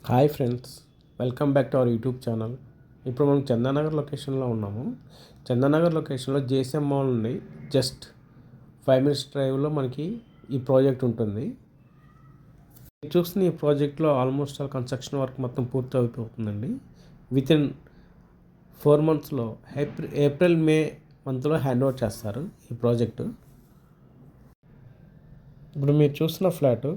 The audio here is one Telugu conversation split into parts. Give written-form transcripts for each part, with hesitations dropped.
Hi friends, welcome back to our YouTube channel. ఇప్పుడు మనం చందానగర్ లొకేషన్లో ఉన్నాము. చందానగర్ లొకేషన్లో జేసీఎం మాల్ నుండి జస్ట్ 5 minutes డ్రైవ్లో మనకి ఈ ప్రాజెక్ట్ ఉంటుంది. మీరు చూస్తున్న ఈ ప్రాజెక్ట్లో ఆల్మోస్ట్ ఆల్ కన్స్ట్రక్షన్ వర్క్ మొత్తం పూర్తి అయిపోతుందండి. వితిన్ 4 monthsలో ఏప్రిల్ మే మంత్లో హ్యాండ్ ఓవర్ చేస్తారు ఈ ప్రాజెక్టు. ఇప్పుడు మీరు చూస్తున్న ఫ్లాటు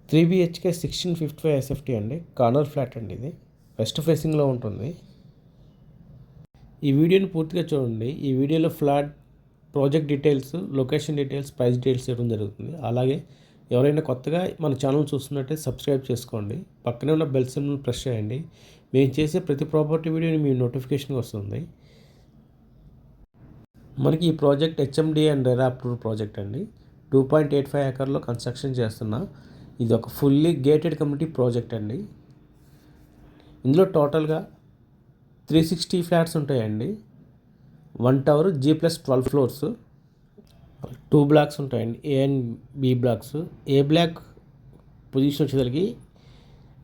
3 BHK 1655 SFT అండి. కార్నర్ ఫ్లాట్ అండి. ఇది వెస్ట్ ఫేసింగ్లో ఉంటుంది. ఈ వీడియోని పూర్తిగా చూడండి. ఈ వీడియోలో flat project details, location details, price details ఇవ్వడం జరుగుతుంది. అలాగే ఎవరైనా కొత్తగా మన ఛానల్ చూస్తున్నట్టే సబ్స్క్రైబ్ చేసుకోండి. పక్కనే ఉన్న బెల్ సింబల్ ప్రెస్ చేయండి. మేము చేసే ప్రతి ప్రాపర్టీ వీడియోని మీ నోటిఫికేషన్ వస్తుంది. మనకి ఈ project HMD and RERA approve project అండి. 2.85 acres కన్స్ట్రక్షన్ చేస్తున్నా. ఇది ఒక ఫుల్లీ గేటెడ్ కమ్యూనిటీ ప్రాజెక్ట్ అండి. ఇందులో టోటల్గా 360 ఫ్లాట్స్ ఉంటాయండి. 1 tower G+12 floors, 2 blocks ఉంటాయండి. A and B blocks. A block position వచ్చేసరికి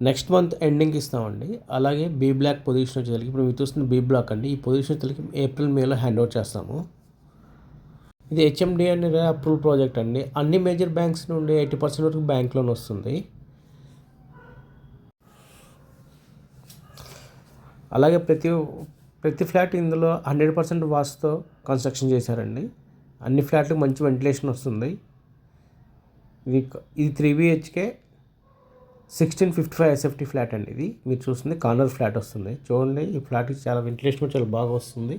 నెక్స్ట్ మంత్ ఎండింగ్కి ఇస్తామండి. అలాగే బి బ్లాక్ పొజిషన్ వచ్చేసరికి ఇప్పుడు మీరు చూస్తున్న బి బ్లాక్ అండి. ఈ పొజిషన్ వచ్చేసరికి ఏప్రిల్ మేలో హ్యాండ్ ఓవర్ చేస్తాము. ఇది హెచ్ఎండి అండ్ అప్రూవల్ ప్రాజెక్ట్ అండి. అన్ని మేజర్ బ్యాంక్స్ నుండి 80% వరకు బ్యాంక్ లోన్ వస్తుంది. అలాగే ప్రతి ఫ్లాట్ ఇందులో 100% వాస్తుతో కన్స్ట్రక్షన్ చేశారండి. అన్ని ఫ్లాట్లకు మంచి వెంటిలేషన్ వస్తుంది. ఇది 3 BHK 1655 SFT ఫ్లాట్ అండి. ఇది మీరు చూస్తుంది కార్నర్ ఫ్లాట్ వస్తుంది. చూడండి, ఈ ఫ్లాట్కి చాలా వెంటిలేషన్ చాలా బాగా వస్తుంది.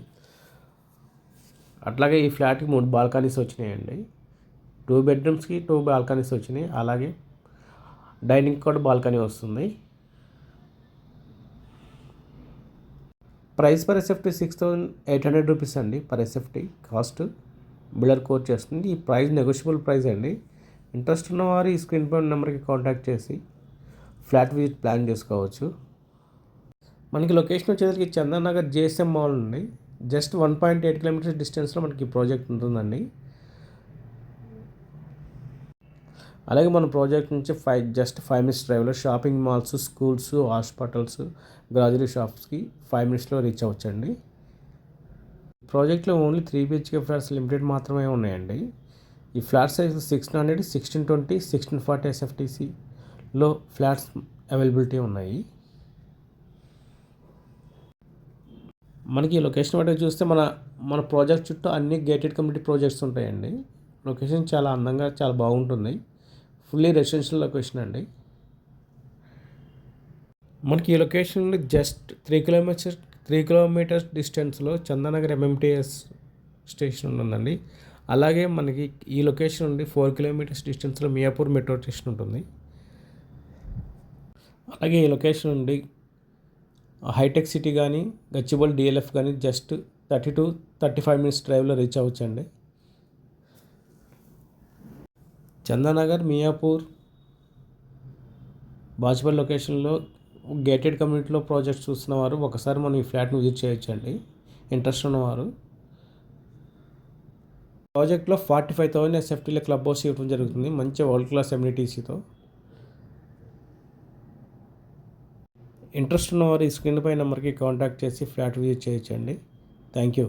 అట్లాగే ఈ ఫ్లాట్కి 3 బాల్కనీస్ వచ్చినాయండి. 2 bedrooms 2 బాల్కనీస్ వచ్చినాయి. అలాగే డైనింగ్ కూడా బాల్కనీ వస్తుంది. ప్రైస్ పర్ SFT 6,800 రూపీస్ అండి. Per SFT cost builder quote చేస్తుంది. ఈ ప్రైస్ నెగోషియబుల్ ప్రైస్ అండి. ఇంట్రెస్ట్ ఉన్నవారు ఈ స్క్రీన్ పై నెంబర్కి కాంటాక్ట్ చేసి ఫ్లాట్ విజిట్ ప్లాన్ చేసుకోవచ్చు. మనకి లొకేషన్ వచ్చేసరికి చందానగర్ జేఎస్ఎం మాల్ నుండి జస్ట్ 1.8 kilometers డిస్టెన్స్లో మనకి ప్రాజెక్ట్ ఉంటుందండి. అలాగే మన ప్రాజెక్ట్ నుంచి 5 minutes డ్రైవ్లో shopping malls, schools, hospitals, grocery షాప్స్కి 5 minutesలో రీచ్ అవ్వచ్చండి. ప్రాజెక్ట్లో ఓన్లీ 3 BHK ఫ్లాట్స్ లిమిటెడ్ మాత్రమే ఉన్నాయండి. ఈ ఫ్లాట్ సైజ్ 600, 1620, 1640 SFTCలో ఫ్లాట్స్ అవైలబిలిటీ ఉన్నాయి. మనకి లొకేషన్ బట్టి చూస్తే మన ప్రాజెక్ట్ చుట్టూ అన్ని గేటెడ్ కమ్యూనిటీ ప్రాజెక్ట్స్ ఉంటాయండి. లొకేషన్ చాలా అందంగా చాలా బాగుంటుంది. ఫుల్లీ రెసిడెన్షియల్ లొకేషన్ అండి. మనకి ఈ లొకేషన్ నుండి జస్ట్ 3 kilometers డిస్టెన్స్లో చందానగర్ MMTS స్టేషన్ ఉందండి. అలాగే మనకి ఈ లొకేషన్ నుండి 4 kilometers డిస్టెన్స్లో మియాపూర్ మెట్రో స్టేషన్ ఉంటుంది. అలాగే ఈ లొకేషన్ నుండి హైటెక్ సిటీ కానీ, గచ్చిబౌలి DLF కానీ జస్ట్ 30 to 35 minutes డ్రైవ్లో రీచ్ అవ్వచ్చండి. చందానగర్, మియాపూర్, బాజ్పల్లి లొకేషన్లో గేటెడ్ కమ్యూనిటీలో ప్రాజెక్ట్స్ చూస్తున్నవారు ఒకసారి మనం ఈ ఫ్లాట్ని విజిట్ చేయొచ్చండి. ఇంట్రెస్ట్ ఉన్నవారు. ప్రాజెక్ట్లో 45,000 SFTలో క్లబ్ హౌస్ ఇవ్వడం జరుగుతుంది, మంచి వరల్డ్ క్లాస్ ఎమ్యూనిటీస్తో. ఇంట్రెస్ట్ ఉన్నవారు ఈ స్క్రీన్ పై నెంబర్కి కాంటాక్ట్ చేసి ఫ్లాట్ విజిట్ చేయొచ్చండి. Thank you.